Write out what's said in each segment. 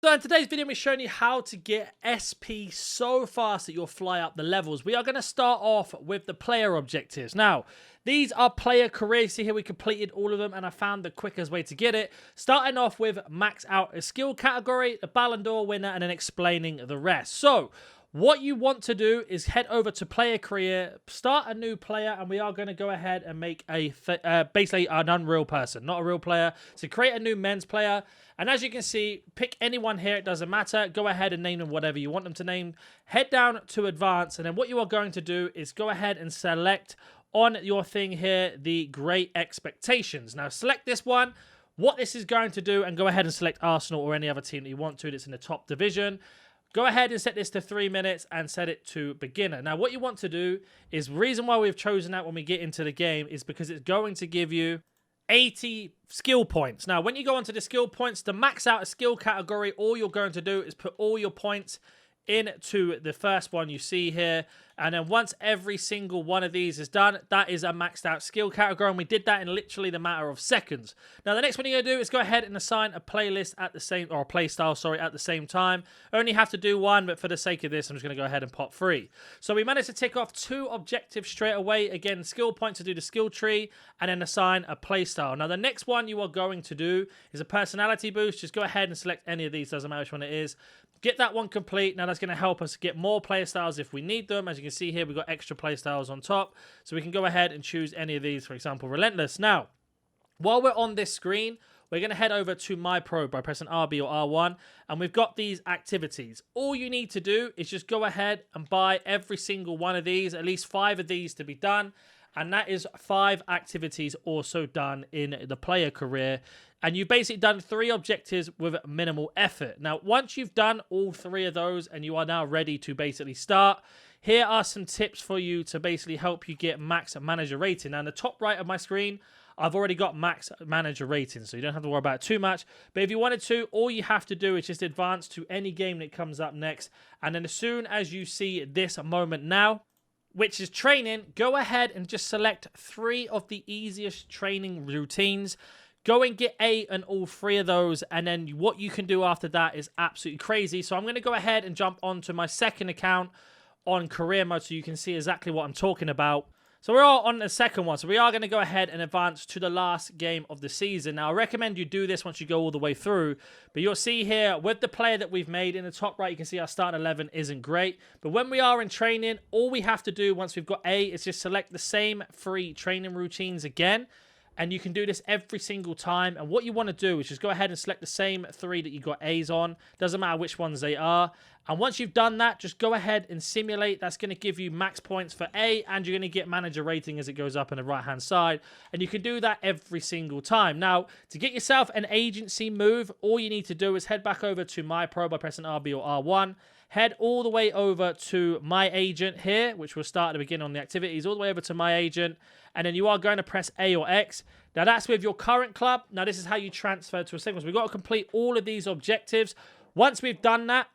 So in today's video, we're showing you how to get SP so fast that you'll fly up the levels. We are going to start off with the player objectives. Now, these are player careers. See here, we completed all of them, and I found the quickest way to get it. Starting off with max out a skill category, the Ballon d'Or winner, and then explaining the rest. So, what you want to do is head over to player career, start a new player, and we are going to go ahead and make a basically an unreal person, not a real player. So create a new men's player, and as you can see, pick anyone here, it doesn't matter. Go ahead and name them whatever you want them to name. Head down to advanced, and then what you are going to do is go ahead and select on your thing here the Great Expectations. Now select this one. What this is going to do, and go ahead and select Arsenal or any other team that you want to that's in the top division. Go ahead and set this to 3 minutes and set it to beginner. Now, what you want to do is, the reason why we've chosen that when we get into the game is because it's going to give you 80 skill points. Now, when you go onto the skill points, to max out a skill category, all you're going to do is put all your points into the first one you see here, and then once every single one of these is done, that is a maxed out skill category, and we did that in literally the matter of seconds. Now the next one you're going to do is go ahead and assign a playlist at the same, or a play style, sorry, at the same time. Only have to do one, but for the sake of this, I'm just going to go ahead and pop 3. So we managed to tick off 2 objectives straight away. Again, skill points to do the skill tree, and then assign a play style. Now the next one you are going to do is a personality boost. Just go ahead and select any of these, doesn't matter which one it is. Get that one complete. Now that's going to help us get more play styles if we need them. As you can see here, we've got extra play styles on top. So we can go ahead and choose any of these, for example, Relentless. Now, while we're on this screen, we're going to head over to My Pro by pressing RB or R1. And we've got these activities. All you need to do is just go ahead and buy every single one of these, at least 5 of these to be done. And that is 5 activities also done in the player career. And you've basically done 3 objectives with minimal effort. Now, once you've done all 3 of those and you are now ready to basically start, here are some tips for you to basically help you get max manager rating. Now, in the top right of my screen, I've already got max manager rating, so you don't have to worry about it too much. But if you wanted to, all you have to do is just advance to any game that comes up next. And then as soon as you see this moment now, which is training, go ahead and just select 3 of the easiest training routines. Go and get A in all 3 of those, and then what you can do after that is absolutely crazy. So I'm going to go ahead and jump onto my second account on career mode so you can see exactly what I'm talking about. So we're all on the second one. So we are going to go ahead and advance to the last game of the season. Now, I recommend you do this once you go all the way through. But you'll see here, with the player that we've made, in the top right, you can see our starting 11 isn't great. But when we are in training, all we have to do once we've got A is just select the same 3 training routines again. And you can do this every single time. And what you want to do is just go ahead and select the same 3 that you got A's on. Doesn't matter which ones they are. And once you've done that, just go ahead and simulate. That's going to give you max points for A. And you're going to get manager rating as it goes up on the right-hand side. And you can do that every single time. Now, to get yourself an agency move, all you need to do is head back over to My Pro by pressing RB or R1. Head all the way over to My Agent here, which will start at the beginning on the activities, all the way over to My Agent. And then you are going to press A or X. Now, that's with your current club. Now, this is how you transfer to a single. So we've got to complete all of these objectives. Once we've done that,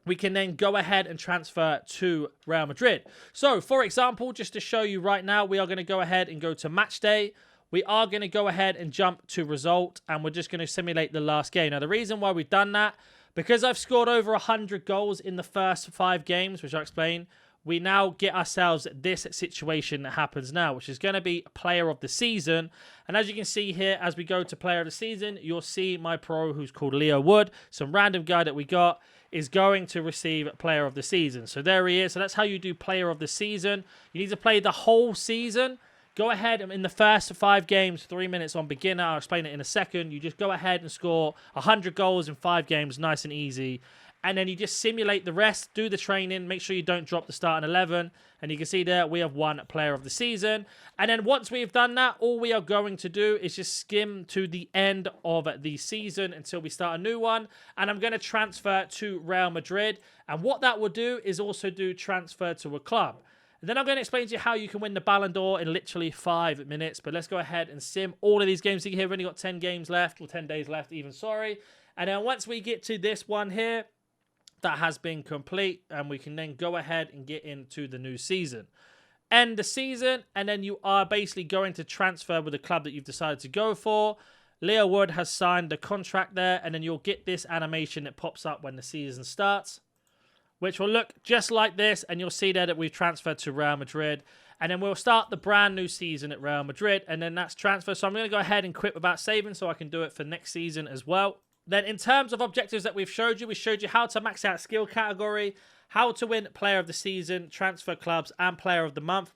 we can then go ahead and transfer to Real Madrid. So, for example, just to show you right now, we are going to go ahead and go to Match Day. We are going to go ahead and jump to Result, and we're just going to simulate the last game. Now, the reason why we've done that, because I've scored over 100 goals in the first 5 games, which I'll explain, we now get ourselves this situation that happens now, which is going to be Player of the Season. And as you can see here, as we go to Player of the Season, you'll see my pro, who's called Leo Wood, some random guy that we got, is going to receive Player of the Season. So there he is. So that's how you do Player of the Season. You need to play the whole season. Go ahead and in the first 5 games, 3 minutes on beginner. I'll explain it in a second. You just go ahead and score 100 goals in 5 games, nice and easy. And then you just simulate the rest, do the training, make sure you don't drop the starting 11. And you can see there, we have 1 player of the season. And then once we've done that, all we are going to do is just skim to the end of the season until we start a new one. And I'm going to transfer to Real Madrid. And what that will do is also do transfer to a club. And then I'm going to explain to you how you can win the Ballon d'Or in literally 5 minutes. But let's go ahead and sim all of these games. You can hear we've only got 10 games left, or 10 days left even, sorry. And then once we get to this one here, that has been complete, and we can then go ahead and get into the new season. End the season, and then you are basically going to transfer with the club that you've decided to go for. Leo Wood has signed the contract there, and then you'll get this animation that pops up when the season starts, which will look just like this, and you'll see there that we've transferred to Real Madrid. And then we'll start the brand new season at Real Madrid, and then that's transfer. So I'm going to go ahead and quit without saving so I can do it for next season as well. Then in terms of objectives that we've showed you, we showed you how to max out skill category, how to win player of the season, transfer clubs, and player of the month.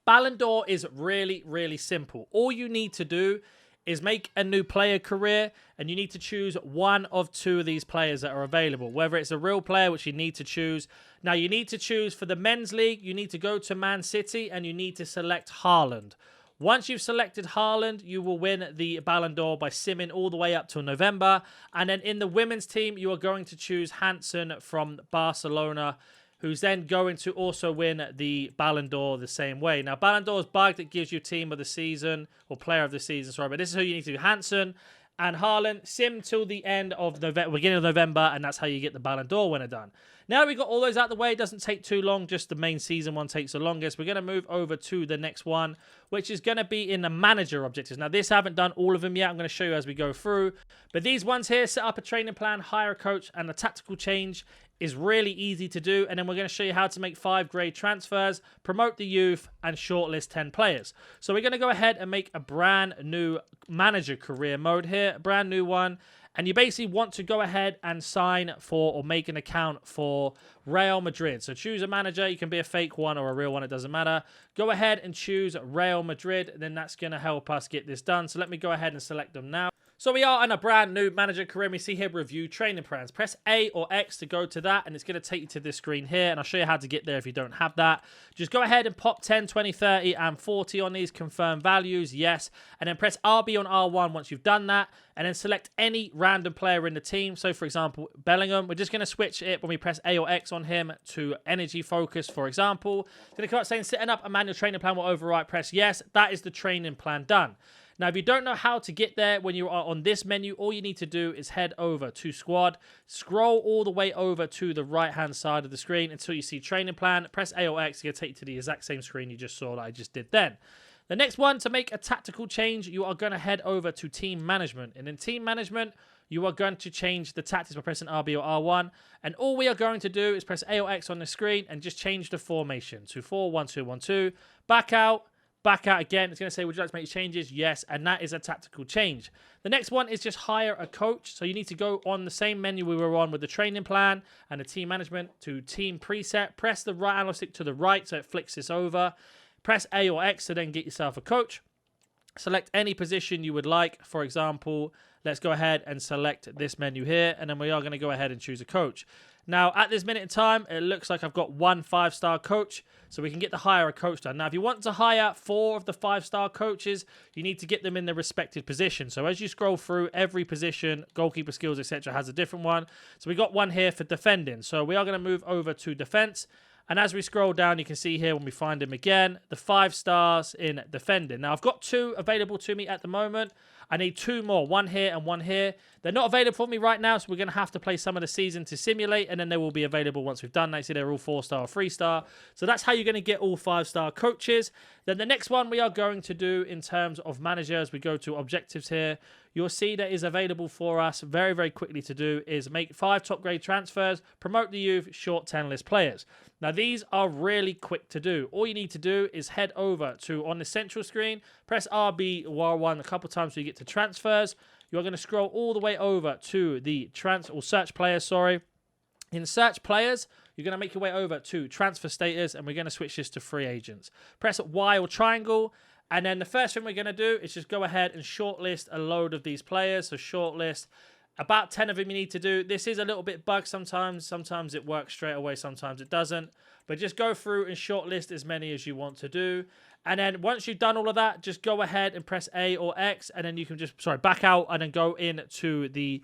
Ballon d'Or is really, really simple. All you need to do is make a new player career, and you need to choose one of two of these players that are available, whether it's a real player, which you need to choose. Now, you need to choose for the men's league, you need to go to Man City, and you need to select Haaland. Once you've selected Haaland, you will win the Ballon d'Or by simming all the way up till November. And then in the women's team, you are going to choose Hansen from Barcelona, who's then going to also win the Ballon d'Or the same way. Now, Ballon d'Or is bugged. It gives you team of the season, or player of the season, sorry. But this is who you need to do. Hansen and Haaland, sim till the end of November, beginning of November, and that's how you get the Ballon d'Or winner done. Now we got all those out of the way. It doesn't take too long. Just the main season one takes the longest. We're going to move over to the next one, which is going to be in the manager objectives. Now, this I haven't done all of them yet. I'm going to show you as we go through. But these ones here, set up a training plan, hire a coach, and a tactical change is really easy to do. And then we're going to show you how to make 5-grade transfers, promote the youth, and shortlist 10 players. So we're going to go ahead and make a brand new manager career mode here, a brand new one. And you basically want to go ahead and sign for or make an account for Real Madrid. So choose a manager. You can be a fake one or a real one. It doesn't matter. Go ahead and choose Real Madrid. Then that's going to help us get this done. So let me go ahead and select them now. So we are on a brand new manager career. We see here review training plans. Press A or X to go to that, and it's going to take you to this screen here, and I'll show you how to get there if you don't have that. Just go ahead and pop 10, 20, 30, and 40 on these. Confirm values, yes. And then press RB on R1 once you've done that, and then select any random player in the team. So, for example, Bellingham. We're just going to switch it when we press A or X on him to energy focus, for example. It's going to come up saying setting up a manual training plan will overwrite. Press yes. That is the training plan done. Now, if you don't know how to get there when you are on this menu, all you need to do is head over to Squad, scroll all the way over to the right-hand side of the screen until you see Training Plan. Press A or X, it's going to take you to the exact same screen you just saw that I just did then. The next one, to make a tactical change, you are going to head over to Team Management. And in Team Management, you are going to change the tactics by pressing RB or R1. And all we are going to do is press A or X on the screen and just change the formation to 4-1-2-1-2. Back out again. It's going to say, would you like to make changes? Yes, and that is a tactical change. The next one is just hire a coach. So you need to go on the same menu we were on with the training plan and the team management to team preset. Press the right analog stick to the right so it flicks this over. Press A or X to then get yourself a coach. Select any position you would like. For example, let's go ahead and select this menu here, and then we are going to go ahead and choose a coach. Now, at this minute in time, it looks like I've got one 5-star coach, so we can get the hire a coach done. Now, if you want to hire 4 of the 5-star coaches, you need to get them in their respective position. So as you scroll through, every position, goalkeeper skills, etc., has a different one. So we got one here for defending. So we are going to move over to defense. And as we scroll down, you can see here when we find him again, the 5 stars in defending. Now, I've got 2 available to me at the moment. I need 2 more, one here and one here. They're not available for me right now, so we're going to have to play some of the season to simulate, and then they will be available once we've done that. See, they're all 4-star or 3-star. So that's how you're going to get all 5-star coaches. Then the next one we are going to do in terms of managers, we go to objectives here. You'll see that is available for us very, very quickly to do is make 5 top-grade transfers, promote the youth, short 10 list players. Now, these are really quick to do. All you need to do is head over to, on the central screen, press RB or R1 a couple times so you get to transfers. You're going to scroll all the way over to the search players, sorry. In search players, you're going to make your way over to transfer status, and we're going to switch this to free agents. Press Y or triangle, and then the first thing we're going to do is just go ahead and shortlist a load of these players. So shortlist about 10 of them you need to do. This is a little bit bugged sometimes. Sometimes it works straight away, sometimes it doesn't. But just go through and shortlist as many as you want to do. And then once you've done all of that, just go ahead and press A or X, and then you can just, back out and then go into the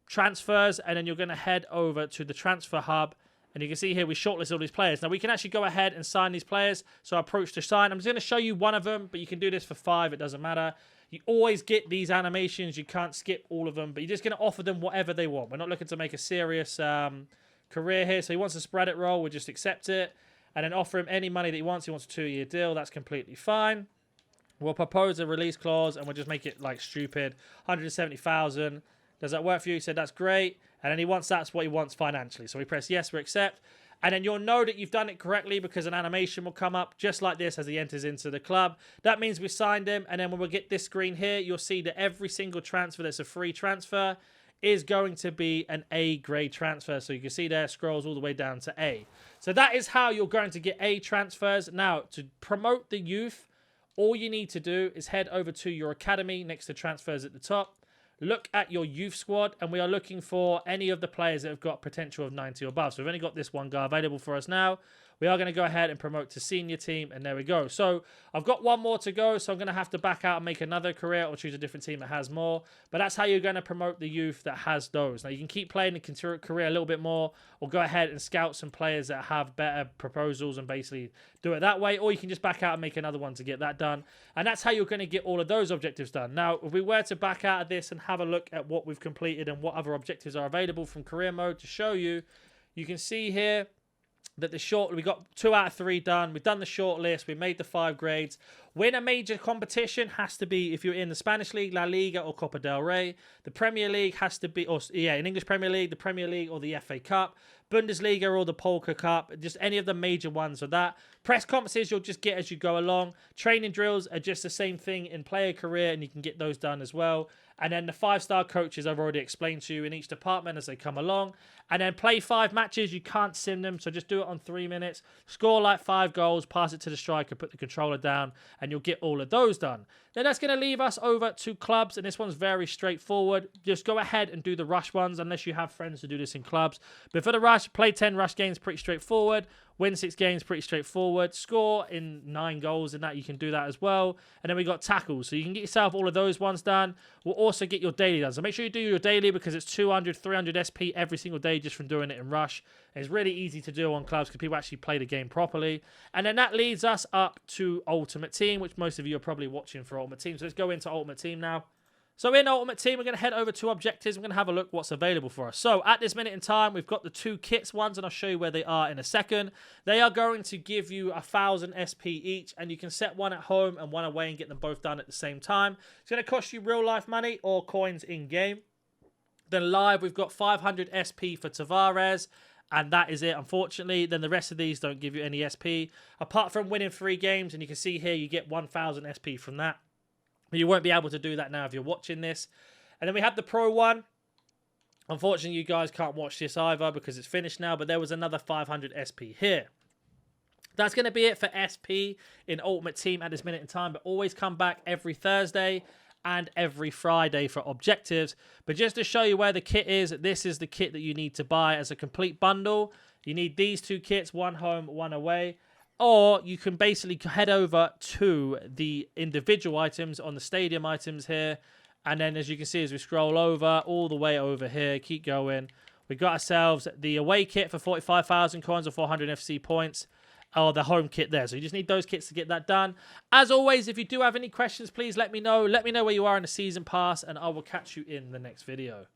transfers, and then you're going to head over to the transfer hub. And you can see here we shortlist all these players. Now, we can actually go ahead and sign these players. So approach to sign. I'm just going to show you one of them, but you can do this for 5. It doesn't matter. You always get these animations. You can't skip all of them, but you're just going to offer them whatever they want. We're not looking to make a serious career here. So he wants to spread it roll. We'll just accept it and then offer him any money that he wants. He wants a 2-year deal. That's completely fine. We'll propose a release clause and we'll just make it like stupid. 170,000. Does that work for you? He said, that's great. And then he wants that's what he wants financially. So we press yes, we accept. And then you'll know that you've done it correctly because an animation will come up just like this as he enters into the club. That means we signed him. And then when we get this screen here, you'll see that every single transfer that's a free transfer is going to be an A grade transfer. So you can see there, scrolls all the way down to A. So that is how you're going to get A transfers. Now, to promote the youth, all you need to do is head over to your academy next to transfers at the top. Look at your youth squad, and we are looking for any of the players that have got potential of 90 or above. So we've only got this one guy available for us now. We are going to go ahead and promote to senior team, and there we go. So I've got one more to go, so I'm going to have to back out and make another career or choose a different team that has more. But that's how you're going to promote the youth that has those. Now, you can keep playing the career a little bit more, or go ahead and scout some players that have better proposals and basically do it that way. Or you can just back out and make another one to get that done. And that's how you're going to get all of those objectives done. Now, if we were to back out of this and have a look at what we've completed and what other objectives are available from career mode to show you, you can see here that we got 2 out of 3 done. We've done the short list. We made the 5 grades. Win a major competition has to be if you're in the Spanish League, La Liga, or Copa del Rey. The Premier League has to be, in English Premier League, the Premier League or the FA Cup. Bundesliga or the Polka Cup, just any of the major ones for that. Press conferences you'll just get as you go along. Training drills are just the same thing in player career, and you can get those done as well. And then the 5-star coaches I've already explained to you in each department as they come along. And then play 5 matches. You can't sim them, so just do it on 3 minutes. Score like 5 goals, pass it to the striker, put the controller down, and you'll get all of those done. Then that's going to leave us over to clubs, and this one's very straightforward. Just go ahead and do the rush ones, unless you have friends who do this in clubs. But for the rush, play 10 rush games, pretty straightforward. Win 6 games, pretty straightforward. Score in 9 goals, and that you can do that as well. And then we got tackles, so you can get yourself all of those ones done. We'll also get your daily done. So make sure you do your daily because it's 200, 300 SP every single day just from doing it in rush. It's really easy to do on clubs because people actually play the game properly. And then that leads us up to Ultimate Team, which most of you are probably watching for Ultimate Team. So let's go into Ultimate Team now. So in Ultimate Team, we're going to head over to objectives. We're going to have a look what's available for us. So at this minute in time, we've got the 2 kits ones, and I'll show you where they are in a second. They are going to give you 1,000 SP each, and you can set one at home and one away and get them both done at the same time. It's going to cost you real life money or coins in-game. Then live, we've got 500 SP for Tavares, and that is it, unfortunately. Then the rest of these don't give you any SP. Apart from winning 3 games, and you can see here you get 1,000 SP from that. You won't be able to do that now if you're watching this. And then we have the Pro one. Unfortunately, you guys can't watch this either because it's finished now, but there was another 500 SP here. That's going to be it for SP in Ultimate Team at this minute in time, but always come back every Thursday and every Friday for objectives. But just to show you where the kit is, this is the kit that you need to buy as a complete bundle. You need these 2 kits, one home, one away. Or you can basically head over to the individual items on the stadium items here. And then as you can see, as we scroll over, all the way over here, keep going. We got ourselves the away kit for 45,000 coins or 400 FC points. Or the home kit there. So you just need those kits to get that done. As always, if you do have any questions, please let me know. Let me know where you are in the season pass, and I will catch you in the next video.